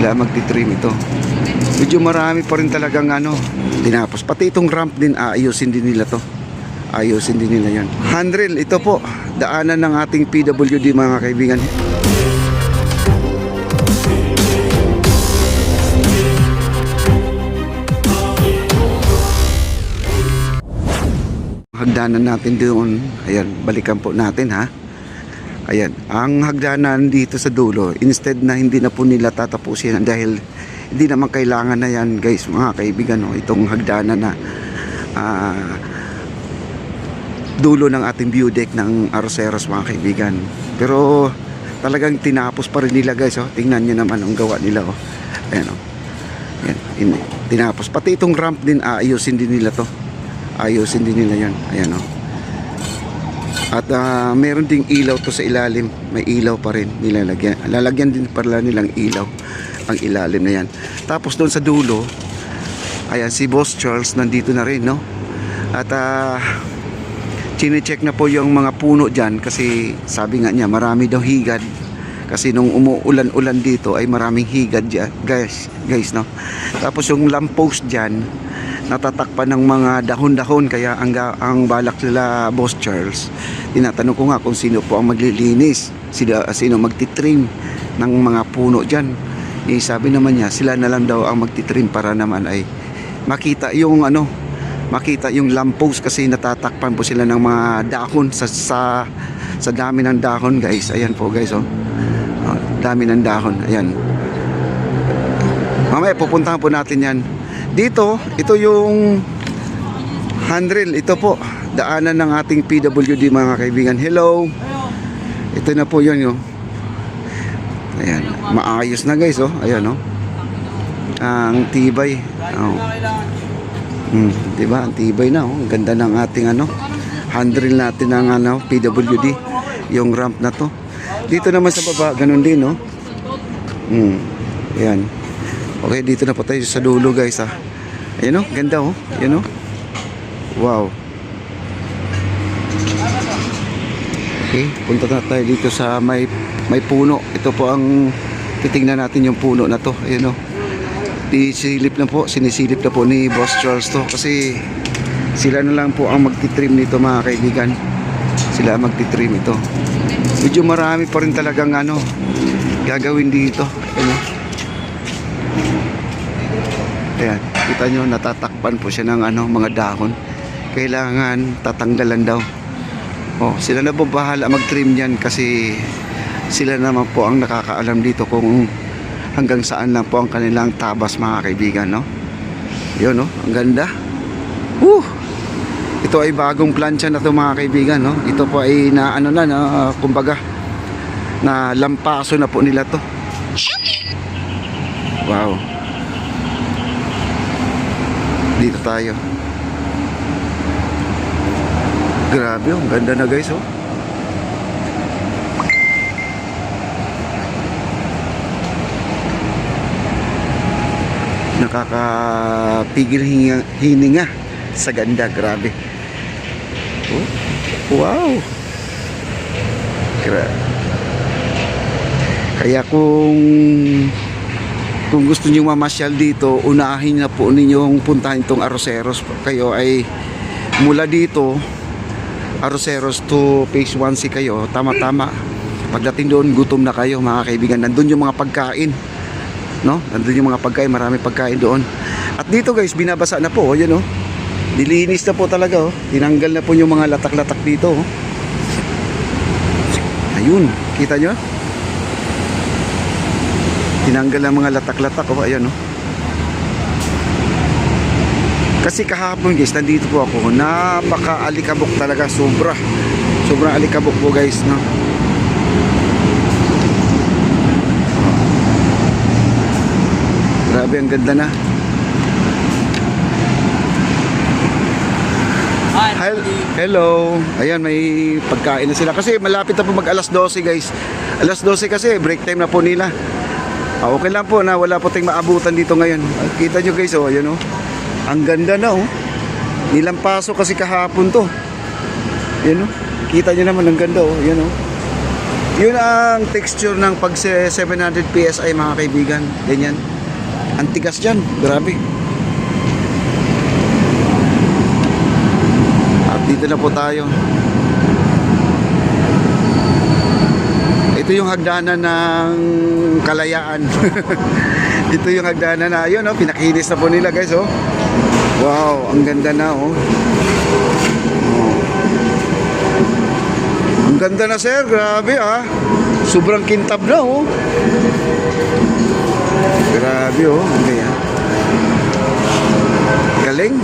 sila magti-trim ito. Medyo marami pa rin talagang tinapos. Pati itong ramp din, ayusin din nila to. Ayusin din nila yan. Handrail, ito po, daanan ng ating PWD mga kaibigan. Hagdanan natin doon. Ayan, balikan po natin ha. Ayan, ang hagdanan dito sa dulo, instead na hindi na po nila tatapusin dahil hindi naman kailangan na yan guys mga kaibigan, itong hagdanan na dulo ng ating view deck ng Arroceros mga kaibigan. Pero talagang tinapos pa rin nila guys. Tingnan nyo naman ang gawa nila. Ayan, ayan, tinapos. Pati itong ramp din, ayusin din nila to. Ayusin din nila yan. Ayan. At meron ding ilaw to sa ilalim. May ilaw pa rin nilalagyan. Lalagyan din pala nilang ilaw ang ilalim na yan. Tapos doon sa dulo, ayan, si Boss Charles nandito na rin, no? At chine-check na po yung mga puno dyan kasi sabi nga niya marami daw higad kasi nung umuulan-ulan dito ay maraming higad dyan guys, no? Tapos yung lamppost dyan natatakpan ng mga dahon-dahon kaya ang balak nila Boss Charles, tinatanong ko nga kung sino po ang maglilinis, sino magtitrim ng mga puno dyan. Sabi naman niya sila na lang daw ang magtitrim para naman ay makita yung makita yung lamppost kasi natatakpan po sila ng mga dahon sa dami ng dahon guys. Ayan po guys, dami ng dahon. Ayan, mamaya pupuntahan po natin yan. Dito, ito yung handrail, ito po daanan ng ating PWD mga kaibigan. Hello, ito na po yun. Ayan, maayos na guys. Ayan, ang tibay. Diba? Ang tibay na. Ang ganda ng ating handrail natin ng PWD. Yung ramp na to. Dito naman sa baba, ganun din, Ayan. Okay, dito na po tayo sa dulo guys. Ayan, ganda. Ayan, wow. Okay, punta na tayo dito sa may puno. Ito po ang titingnan natin yung puno na to. Ayan, sinisilip na po ni Boss Charles to kasi sila na lang po ang magtitrim nito mga kaibigan. Sila magtitrim ito. Medyo marami pa rin talagang gagawin dito. Ayan, kita nyo natatakpan po siya ng mga dahon. Kailangan tatanggalan daw. Sila na po bahala mag-trim yan kasi sila naman po ang nakakaalam dito kung hanggang saan lang po ang kanilang tabas mga kaibigan, Yun, ang ganda. Ito ay bagong plancha na to mga kaibigan, Ito po ay kumbaga na lampaso na po nila to. Wow. Dito tayo. Grabe, ang ganda na guys, nakakapigil hininga sa ganda. Grabe. Wow. Kaya kung gusto niyo mamasyal dito, unahin na po ninyong puntahan itong Arroceros. Kayo ay mula dito Arroceros to Phase 1C kayo, tama-tama. Pagdating doon, gutom na kayo mga kaibigan. Nandun yung mga pagkain, nandun yung mga pagkain, marami pagkain doon. At dito guys, binabasa na po, yun nilinis na po talaga, tinanggal na po yung mga latak-latak dito, ayun, kita nyo? Tinanggal ang mga latak-latak, ayan, Kasi kahapon guys, nandito po ako, napaka-alikabok talaga, sobrang alikabok po guys, Grabe, ang ganda na. Hello. Ayan, may pagkain na sila. Kasi malapit na po mag alas 12 guys. Alas 12 kasi, break time na po nila. Okay lang po na wala po tayong maabutan dito ngayon. Kita nyo guys, ayan ang ganda na Nilampaso kasi kahapon to. Ayan kita nyo naman, ang ganda ayan Yun ang texture ng pag 700 PSI mga kaibigan. Ganyan. Ang tigas dyan. Grabe. At dito na po tayo. Ito yung hagdanan ng Kalayaan. Ito yung hagdanan na, yun, oh, pinakinis na po nila guys, oh. Wow, ang ganda na, oh. Ang ganda na sir, grabe ah. Sobrang kintab na, oh. Grabe, oh. Ganyan. Galing.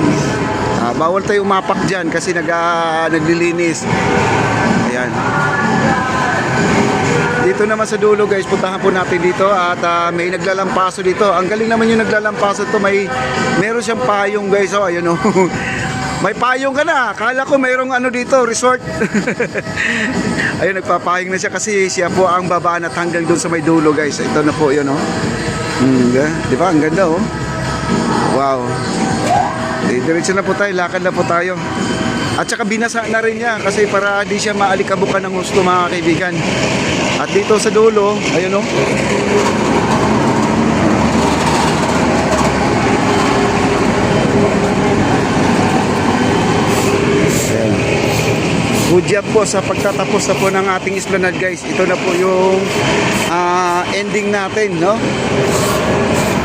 Bawal tayo umapak dyan kasi naglilinis. Ayan. Dito naman sa dulo guys, puntahan po natin dito at may naglalampaso dito. Ang galing naman yung naglalampaso to, meron siyang payong guys, oh, ayun oh. May payong ka na. Akala ko mayroong ano dito, resort. Ayun, nagpapahing na siya kasi siya po ang babaan at hanggang doon sa may dulo guys. Ito na po yun, oh. Di ba? Ang ganda, oh. Wow. Diretso na po tayo, lakad na po tayo. At saka binasa na rin niya kasi para di siya maalikabukan ng gusto mga kaibigan. At dito sa dulo, ayun, oh. Ayan. Good job po sa pagtatapos na po ng ating esplanade guys. Ito na po yung ending natin, no?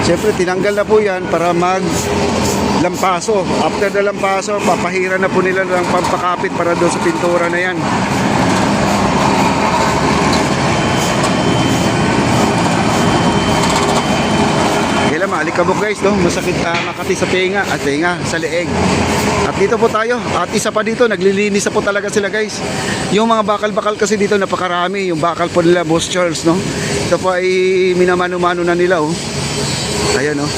Siyempre tinanggal na po yan para lampaso. After the lampaso, papahira na po nila ng pampakapit para doon sa pintura na yan. Kailan maalikabok guys, no? Masakit makati sa tenga at tenga sa leeg. At dito po tayo. At isa pa dito, naglilinis na po talaga sila guys. Yung mga bakal-bakal kasi dito napakarami. Yung bakal po nila Boss Charles, no? Ito po ay minamano-mano na nila, oh. Ayan, oh.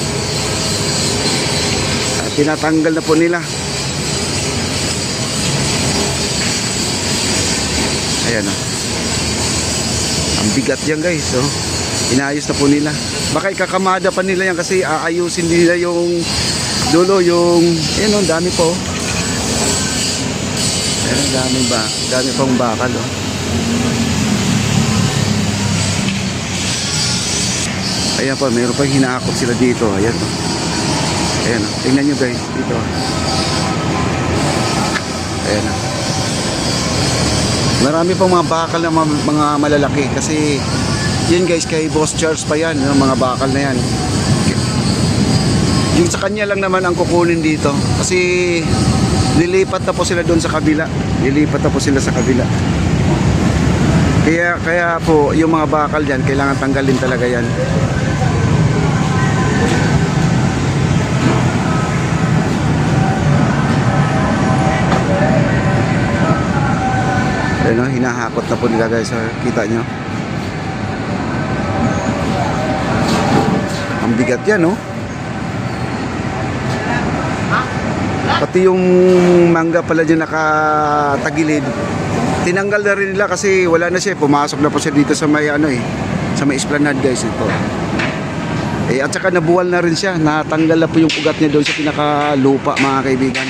At tinatanggal na po nila. Ayan, oh. Ang bigat yan guys, oh. Inayos na po nila. Baka ikakamada pa nila yan kasi aayusin nila yung dulo, yung ayan, oh, dami po. Ayan, dami pong bakal, oh. Ayan po, mayroon pa hinahakot sila dito. Ayan, oh. Ayan, oh. Tingnan nyo guys, dito. Ayan, oh. Marami pong mga bakal na mga malalaki kasi yun guys, kay Boss Charles pa yan, yung mga bakal na yan. Yung sa kanya lang naman ang kukunin dito kasi lilipat na po sila doon sa kabila. Lilipat na po sila sa kabila. Kaya po yung mga bakal dyan kailangan tanggalin talaga yan. Ayun, oh, hinahakot na po nila guys, kita nyo. Ang bigat yan, oh. Pati yung mangga pala dyan nakatagilid, tinanggal na rin nila kasi wala na siya. Pumasok na po siya dito sa may ano, sa may esplanade guys, ito. At saka nabuwal na rin siya. Natanggal na po yung ugat niya doon sa pinakalupa mga kaibigan.